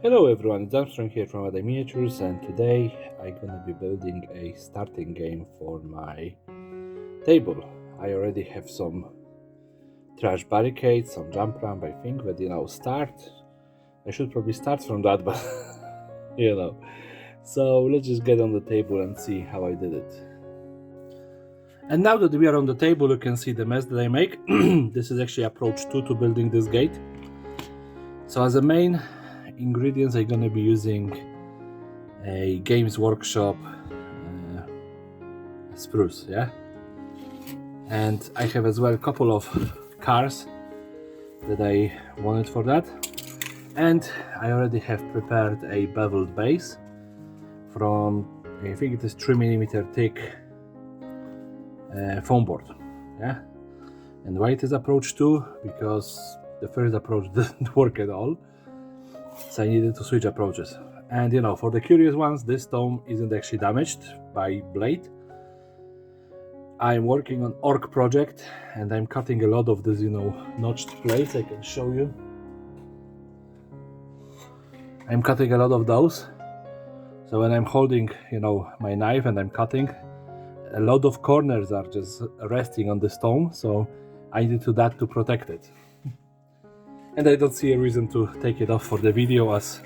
Hello everyone, it's Armstrong here from Other Miniatures, and today I'm gonna be building a starting game for my table. I already have some trash barricades, some jump ramp. I think, but I should probably start from that, but you know. So let's just get on the table and see how I did it. And now that we are on the table, you can see the mess that I make. This is actually approach 2 to building this gate. So as a main ingredients, I'm gonna be using a Games Workshop spruce, yeah, and I have as well a couple of cars that I wanted for that, and I already have prepared a beveled base from, I think it is 3mm thick foam board, yeah. And why it is approach 2? Because the first approach didn't work at all, so I needed to switch approaches. And you know, for the curious ones, this stone isn't actually damaged by blade. I'm working on orc project and I'm cutting a lot of this, notched plates. I can show you. I'm cutting a lot of those. So when I'm holding, my knife and I'm cutting, a lot of corners are just resting on the stone. So I need that to protect it. And I don't see a reason to take it off for the video, as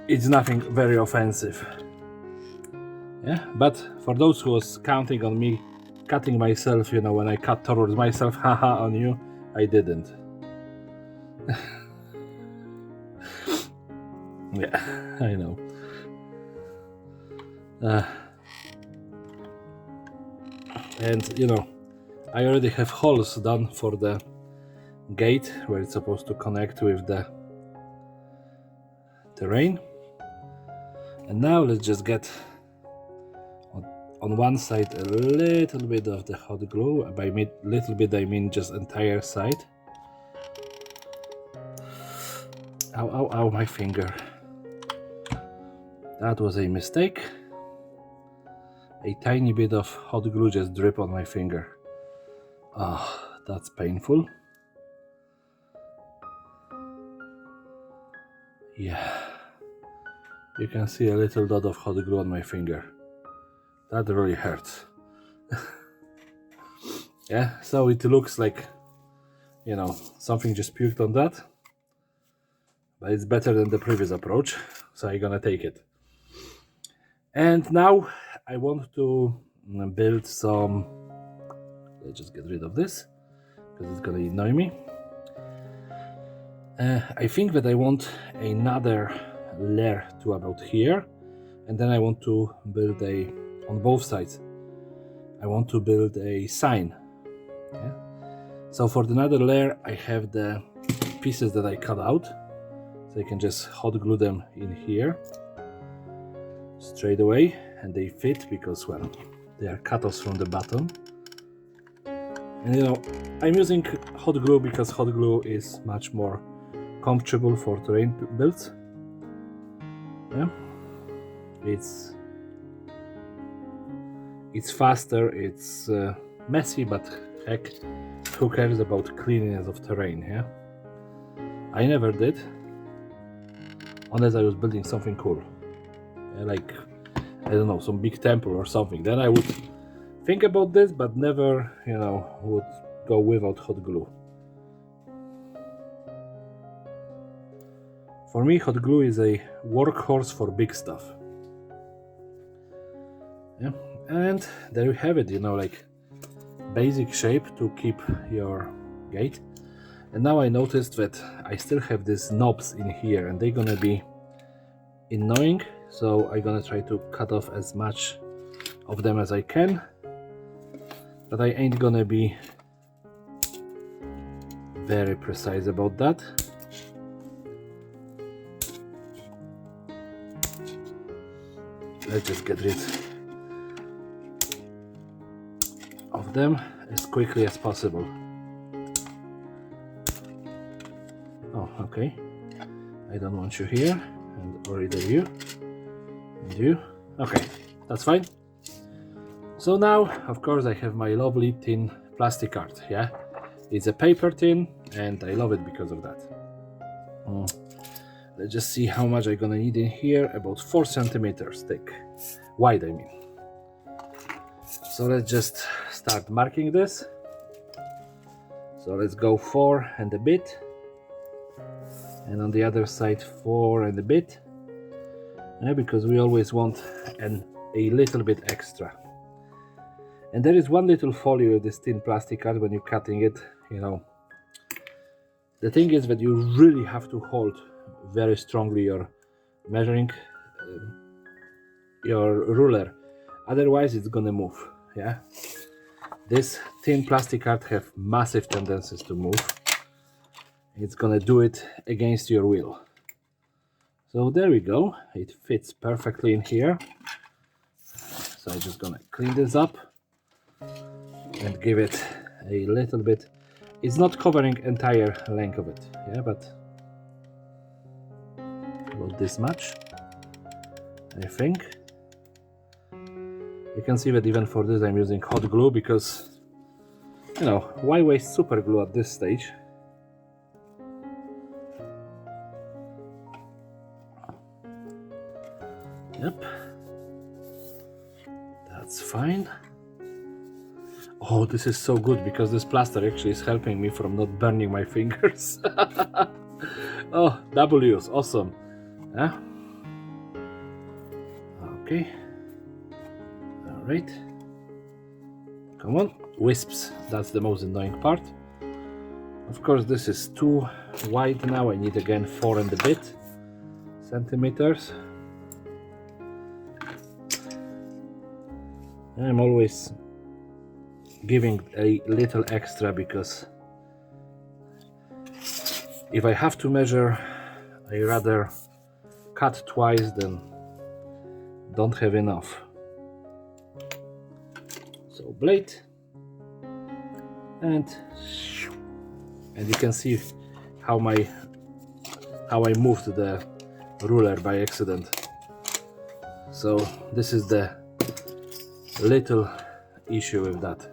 it's nothing very offensive. Yeah, but for those who was counting on me cutting myself, when I cut towards myself, haha on you, I didn't. Yeah, I know. And I already have holes done for the gate where it's supposed to connect with the terrain. And now let's just get on one side a little bit of the hot glue. By little bit I mean just entire side. Ow, ow, ow, my finger. That was a mistake. A tiny bit of hot glue just dripped on my finger. Oh, that's painful. Yeah, you can see a little dot of hot glue on my finger. That really hurts. Yeah, so it looks like, something just puked on that. But it's better than the previous approach, so I'm gonna take it. And now I want to build some. Let's just get rid of this because it's gonna annoy me. I think that I want another layer to about here, and then I want to build on both sides. I want to build a sign. Yeah? So for another layer, I have the pieces that I cut out. So I can just hot glue them in here straight away, and they fit because, well, they are cut-offs from the bottom. And I'm using hot glue because hot glue is much more comfortable for terrain builds. Yeah, it's faster, it's messy, but heck, who cares about cleanliness of terrain? Yeah, I never did. Unless I was building something cool, like, I don't know, some big temple or something. Then I would think about this, but never, would go without hot glue. For me, hot glue is a workhorse for big stuff. Yeah, and there you have it. Like basic shape to keep your gate. And now I noticed that I still have these knobs in here, and they're gonna be annoying, so I'm gonna try to cut off as much of them as I can, but I ain't gonna be very precise about that. Let's just get rid of them as quickly as possible. Oh, okay. I don't want you here, or either you and you. Okay, that's fine. So now, of course, I have my lovely thin plastic art, yeah? It's a paper tin, and I love it because of that. Let's just see how much I'm gonna need in here. About 4 centimeters thick, wide I mean. So let's just start marking this. So let's go 4 and a bit, and on the other side 4 and a bit, because we always want a little bit extra. And there is one little folio with this thin plastic card when you're cutting it, you know. The thing is that you really have to hold very strongly your measuring, your ruler, otherwise it's gonna move, yeah. This thin plastic card have massive tendencies to move. It's gonna do it against your will. So there we go, it fits perfectly in here. So I'm just gonna clean this up and give it a little bit. It's not covering entire length of it, yeah, but about this much, I think. You can see that even for this I'm using hot glue because, you know, why waste super glue at this stage? Yep, that's fine. Oh, this is so good because this plaster actually is helping me from not burning my fingers. Oh, W's, awesome. Yeah. Okay. All right. Come on, wisps. That's the most annoying part. Of course, this is too wide now. I need again 4 and a bit centimeters. I'm always giving a little extra because if I have to measure, I rather cut twice than don't have enough. So blade, and you can see how I moved the ruler by accident. So this is the little issue with that.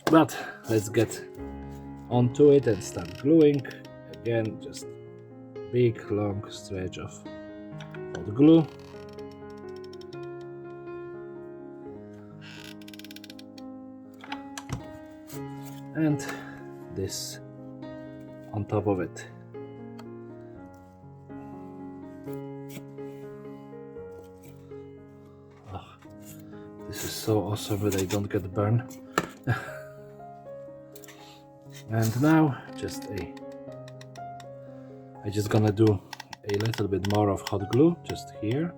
But let's get onto it and start gluing. Again, just big long stretch of hot glue. And this on top of it. Oh, this is so awesome that I don't get burned. And now I'm just gonna do a little bit more of hot glue just here,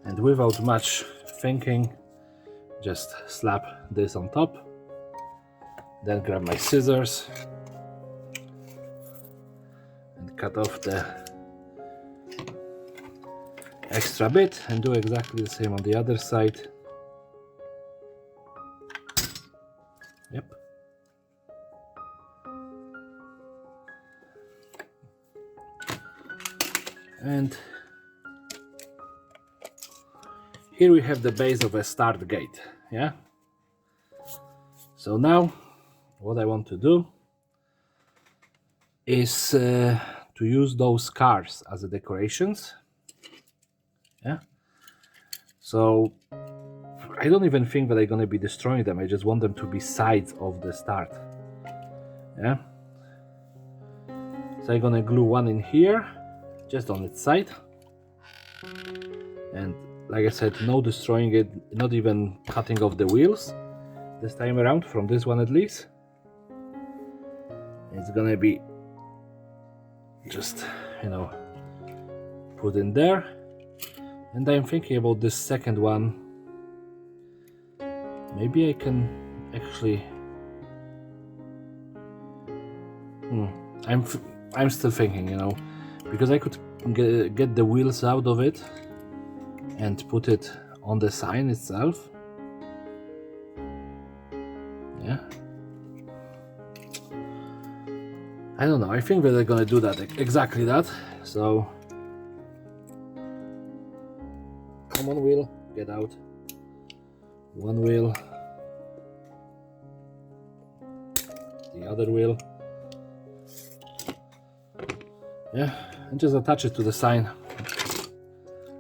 and without much thinking just slap this on top, then grab my scissors and cut off the extra bit and do exactly the same on the other side. Yep. And here we have the base of a start gate, yeah? So now what I want to do is to use those cars as a decorations, yeah? So I don't even think that I'm gonna be destroying them, I just want them to be sides of the start, yeah? So I'm gonna glue one in here, just on its side, and like I said, no destroying it, not even cutting off the wheels this time around, from this one at least. It's gonna be just, you know, put in there. And I'm thinking about this second one. Maybe I can actually I'm still thinking, you know, because I could get the wheels out of it and put it on the sign itself. Yeah, I don't know, I think that they're gonna do that, exactly that. So come on, wheel, get out. One wheel. the other wheel. Yeah, and just attach it to the sign.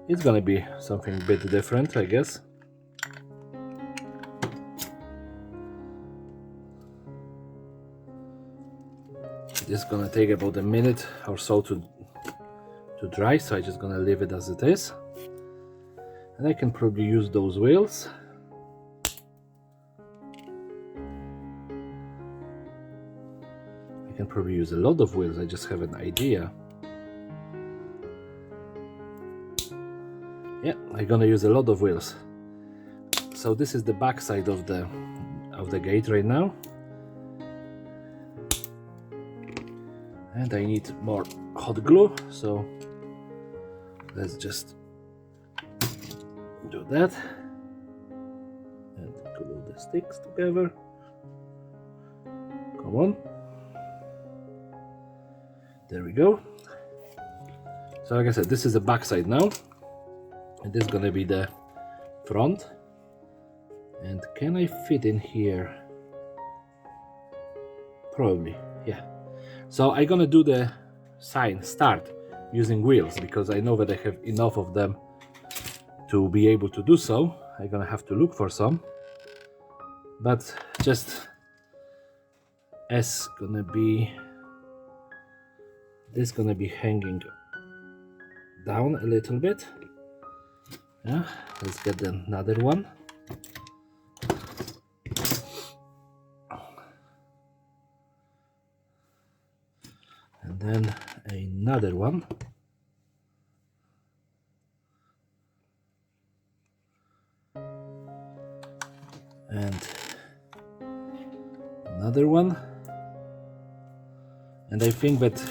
It's gonna be something a bit different, I guess. It's gonna take about a minute or so to dry, so I'm just gonna leave it as it is. And I can probably use those wheels. I can probably use a lot of wheels, I just have an idea. Yeah, I'm gonna use a lot of wheels. So this is the back side of the gate right now. And I need more hot glue, so let's just do that and glue the sticks together. Come on. There we go. So like I said, this is the back side now, and this is gonna be the front. And can I fit in here? Probably, yeah. So I'm gonna do the sign start using wheels because I know that I have enough of them to be able to do so. I'm gonna have to look for some, but just S gonna be, this gonna be hanging down a little bit. Yeah, let's get another one. And then another one. And another one. And I think that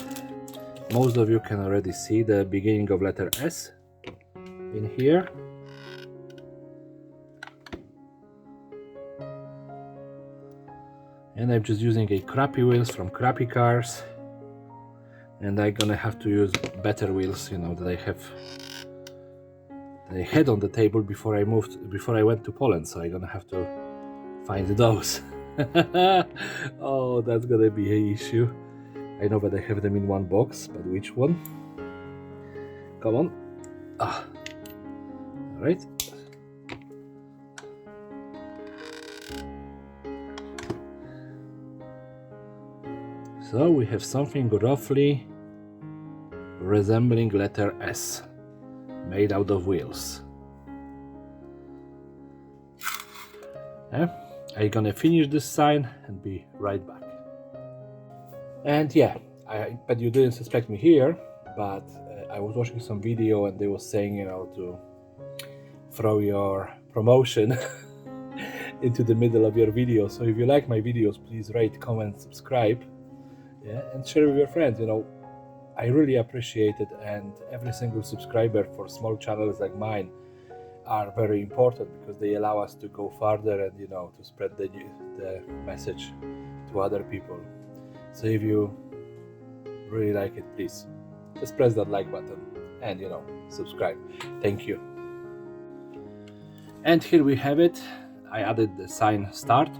most of you can already see the beginning of letter S in here. And I'm just using a crappy wheels from crappy cars. And I'm gonna have to use better wheels, you know, that I had on the table before I went to Poland. So I'm gonna have to find those. Oh, that's gonna be an issue. I know that I have them in one box, but which one? Come on. Ah, all right. So we have something roughly resembling letter S, made out of wheels. Yeah, I'm gonna finish this sign and be right back. And yeah, I bet you didn't suspect me here, but I was watching some video and they were saying, you know, to throw your promotion into the middle of your video. So if you like my videos, please rate, comment, subscribe, yeah, and share with your friends. You know, I really appreciate it, and every single subscriber for small channels like mine are very important because they allow us to go farther and, you know, to spread the message to other people. So if you really like it, please just press that like button and, you know, subscribe. Thank you. And here we have it. I added the sign start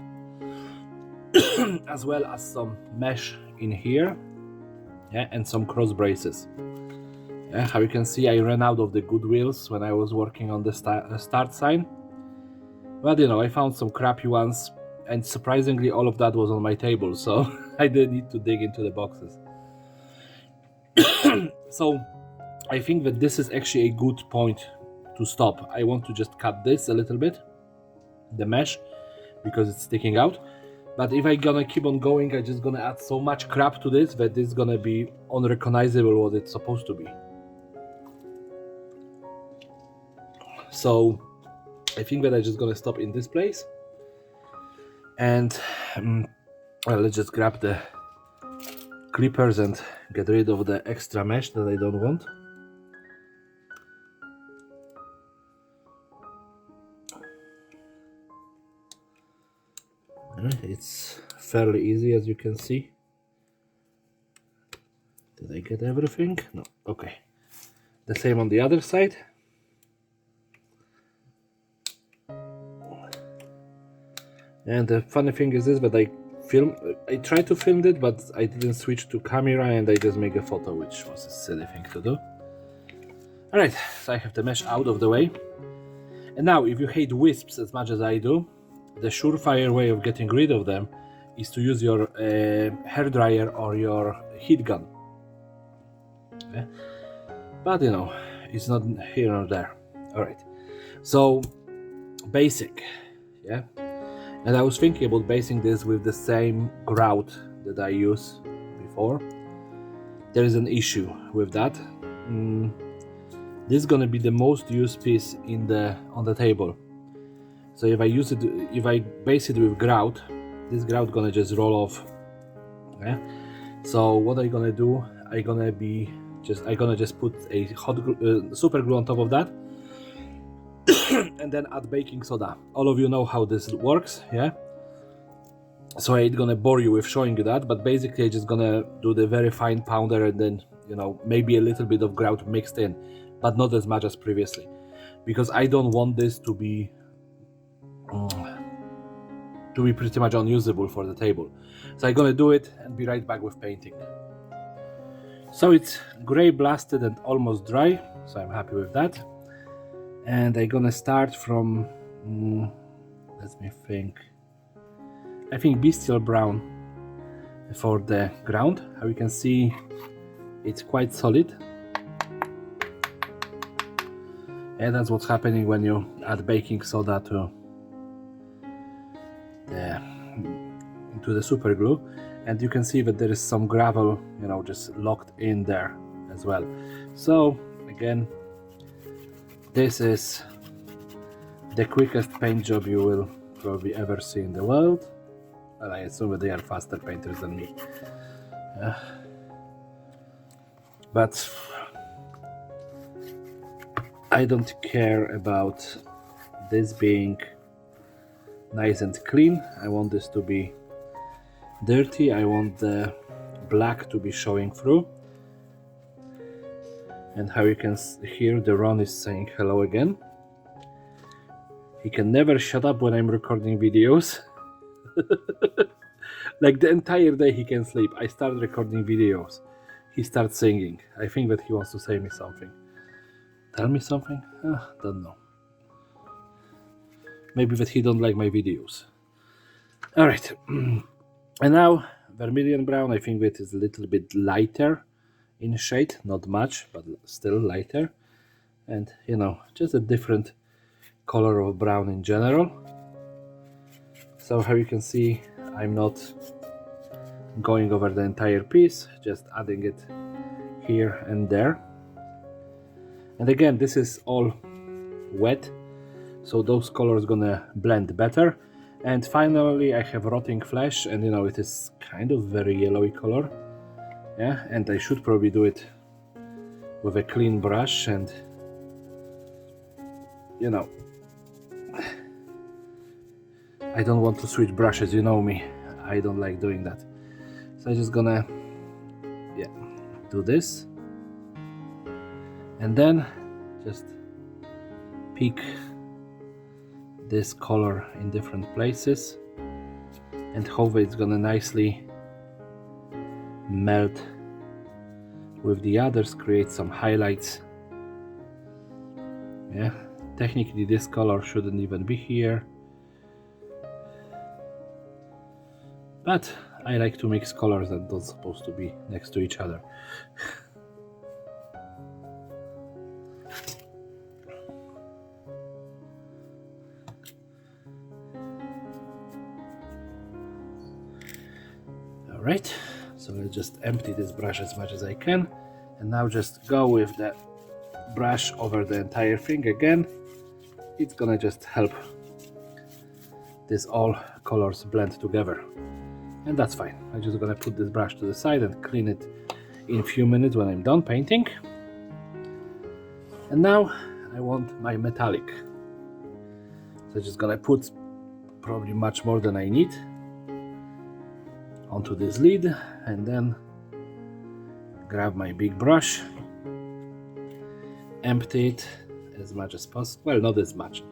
as well as some mesh in here, yeah, and some cross braces. Yeah, how you can see, I ran out of the good wheels when I was working on the start sign, but you know, I found some crappy ones, and surprisingly all of that was on my table, so I didn't need to dig into the boxes. So I think that this is actually a good point to stop. I want to just cut this a little bit, the mesh, because it's sticking out. But if I'm gonna keep on going, I'm just gonna add so much crap to this that it's gonna be unrecognizable what it's supposed to be. So I think that I'm just gonna stop in this place, and well, let's just grab the clippers and get rid of the extra mesh that I don't want. It's fairly easy, as you can see. Did I get everything? No. Okay. The same on the other side. And the funny thing is this, that I I tried to film it, but I didn't switch to camera and I just make a photo, which was a silly thing to do. Alright, so I have the mesh out of the way. And now, if you hate wisps as much as I do, the surefire way of getting rid of them is to use your hairdryer or your heat gun. Okay? But you know, it's not here or there. Alright, so basic, yeah. And I was thinking about basing this with the same grout that I used before. There is an issue with that. This is gonna be the most used piece on the table. So if I base it with grout, this grout gonna just roll off. Yeah. So what I'm gonna do? I'm gonna just put a hot super glue on top of that, and then add baking soda. All of you know how this works, yeah? So I ain't gonna bore you with showing you that, but basically I'm just gonna do the very fine powder and then, you know, maybe a little bit of grout mixed in, but not as much as previously, because I don't want this to be pretty much unusable for the table. So I'm gonna do it and be right back with painting. So it's gray blasted and almost dry, so I'm happy with that. And I'm gonna start from, let me think, I think bestial brown for the ground. How you can see, it's quite solid. And that's what's happening when you add baking soda to the super glue. And you can see that there is some gravel, you know, just locked in there as well. So again, this is the quickest paint job you will probably ever see in the world. And I assume that they are faster painters than me. But I don't care about this being nice and clean. I want this to be dirty. I want the black to be showing through. And how you can hear, the Ron is saying hello again. He can never shut up when I'm recording videos. Like the entire day he can sleep. I start recording videos, he starts singing. I think that he wants to say me something. Tell me something? Don't know. Maybe that he don't like my videos. Alright. And now vermilion brown. I think that is a little bit lighter in shade, not much, but still lighter. And you know, just a different color of brown in general. So how you can see, I'm not going over the entire piece, just adding it here and there. And again, this is all wet, so those colors gonna blend better. And finally I have rotting flesh, and you know, it is kind of very yellowy color. Yeah, and I should probably do it with a clean brush, and you know, I don't want to switch brushes, you know me, I don't like doing that. So I'm just gonna, yeah, do this, and then just pick this color in different places, and hopefully it's gonna nicely melt with the others, create some highlights. Yeah, technically this color shouldn't even be here, but I like to mix colors that don't supposed to be next to each other. Alright, so let's just empty this brush as much as I can, and now just go with the brush over the entire thing again. It's gonna just help this all colors blend together, and that's fine. I'm just gonna put this brush to the side and clean it in a few minutes when I'm done painting. And now I want my metallic, so I'm just gonna put probably much more than I need onto this lid, and then grab my big brush, empty it as much as possible. Well, not as much.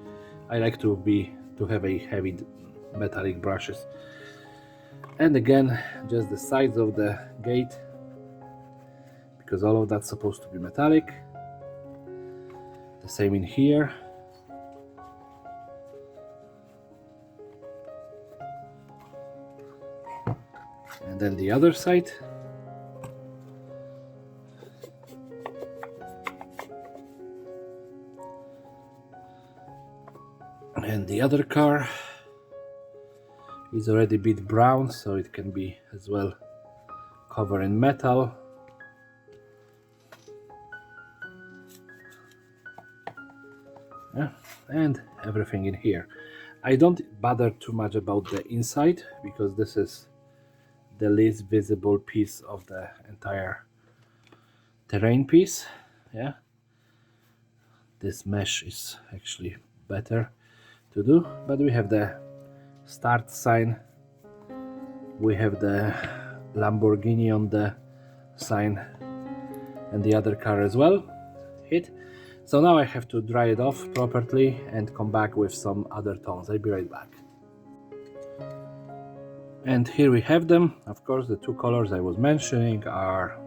I like to have a heavy metallic brushes. And again, just the sides of the gate, because all of that's supposed to be metallic. The same in here. And then the other side. And the other car is already a bit brown, so it can be as well covered in metal. Yeah, and everything in here. I don't bother too much about the inside, because this is the least visible piece of the entire terrain piece. Yeah, this mesh is actually better to do. But we have the start sign, we have the Lamborghini on the sign, and the other car as well. Hit. So now I have to dry it off properly and come back with some other tones. I'll be right back. And here we have them. Of course, the two colors I was mentioning are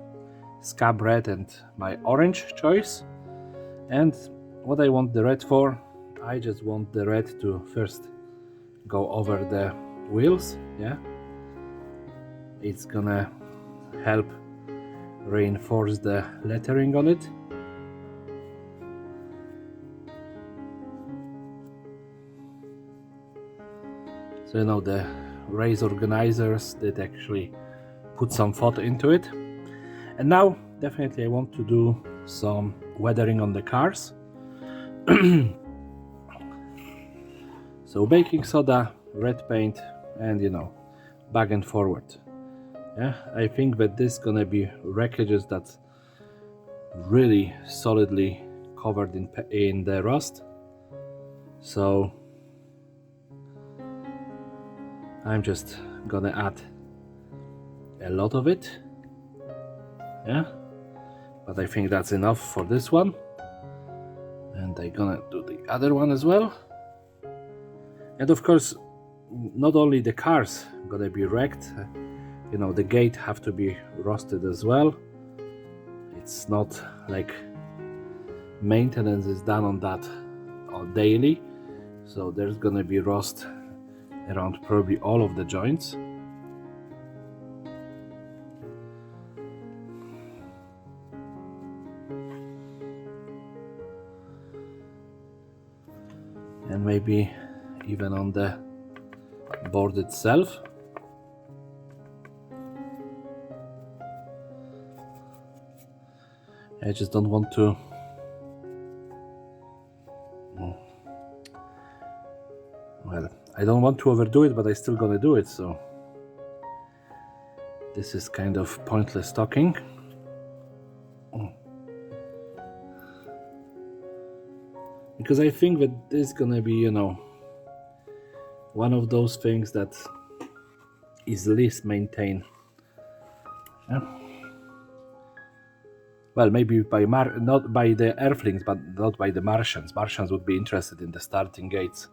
Scab Red and my orange choice. And what I want the red for, I just want the red to first go over the wheels. Yeah, it's gonna help reinforce the lettering on it. So, you know, the race organizers did actually put some thought into it. And now definitely I want to do some weathering on the cars. So baking soda, red paint, and, you know, back and forward. Yeah, I think that this is gonna be wreckages that's really solidly covered in the rust. So I'm just gonna add a lot of it. Yeah, but I think that's enough for this one. And I'm gonna do the other one as well. And of course, not only the cars gonna be wrecked, you know, the gate have to be rusted as well. It's not like maintenance is done on that daily, so there's gonna be rust around probably all of the joints. And maybe even on the board itself. I just don't want to well, I don't want to overdo it, but I still gonna do it, so this is kind of pointless talking. Because I think that this is gonna be, you know, one of those things that is least maintained. Yeah. Well, maybe by not by the Earthlings, but not by the Martians. Martians would be interested in the starting gates.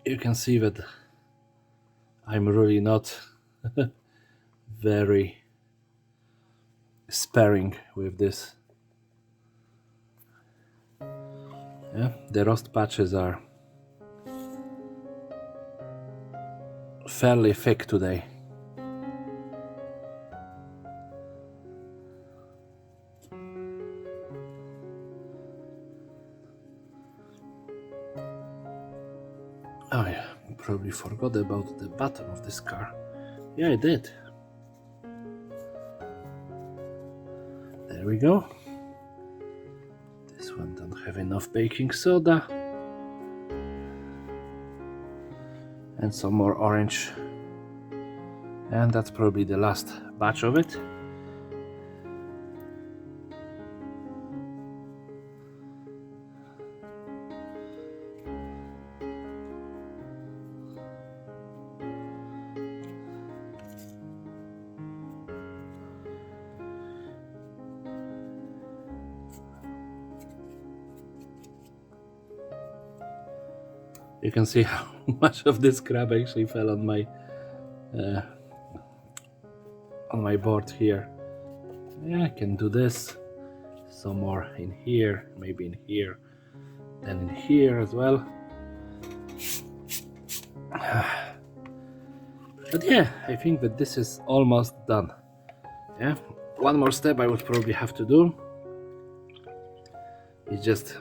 You can see that I'm really not very sparing with this. Yeah, the rust patches are fairly thick today. Oh yeah, probably forgot about the bottom of this car. Yeah, I did. There we go. This one don't have enough baking soda. And some more orange. And that's probably the last batch of it. You can see how much of this crab actually fell on my board here. Yeah, I can do this. Some more in here, maybe in here, then in here as well. But yeah, I think that this is almost done. Yeah, one more step I would probably have to do is just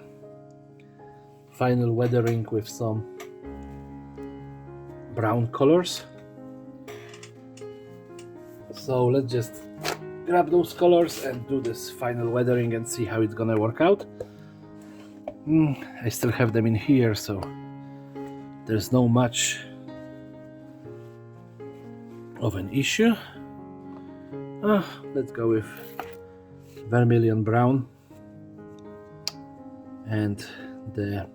final weathering with some brown colors. So let's just grab those colors and do this final weathering and see how it's gonna work out. I still have them in here, so there's no much of an issue. Let's go with vermilion brown and the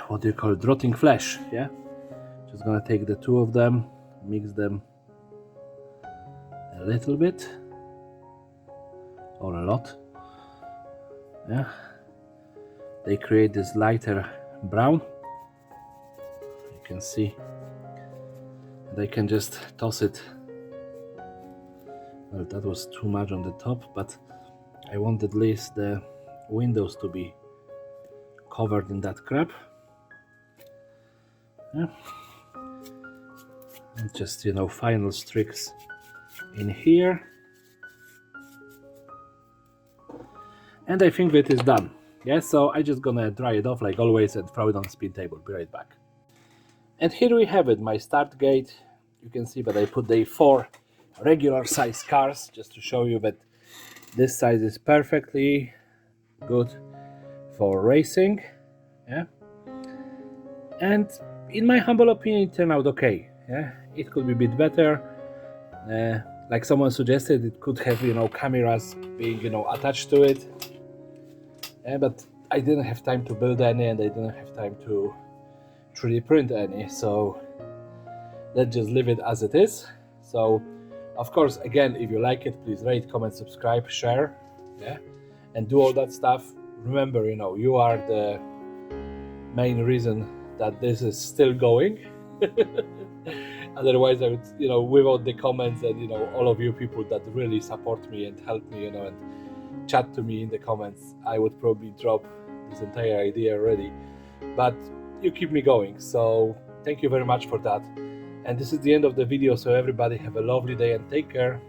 what do you call it, rotting flesh. Yeah, just gonna take the two of them, mix them a little bit or a lot. Yeah, they create this lighter brown, you can see, and I can just toss it. Well, that was too much on the top, but I want at least the windows to be covered in that crab. Yeah. And just, you know, final streaks in here. And I think that is done. Yeah, so I just gonna dry it off like always and throw it on the spin table. Be right back. And here we have it, my start gate. You can see that I put the 4 regular size cars just to show you that this size is perfectly good for racing. Yeah, and in my humble opinion it turned out okay. Yeah, it could be a bit better. Like someone suggested, it could have, you know, cameras being, you know, attached to it. Yeah, but I didn't have time to build any and I didn't have time to 3D print any, so let's just leave it as it is. So of course, again, if you like it, please rate, comment, subscribe, share, yeah, and do all that stuff. Remember, you know, you are the main reason that this is still going. Otherwise I would, you know, without the comments and, you know, all of you people that really support me and help me, you know, and chat to me in the comments, I would probably drop this entire idea already, but you keep me going, so thank you very much for that. And this is the end of the video, so everybody have a lovely day and take care.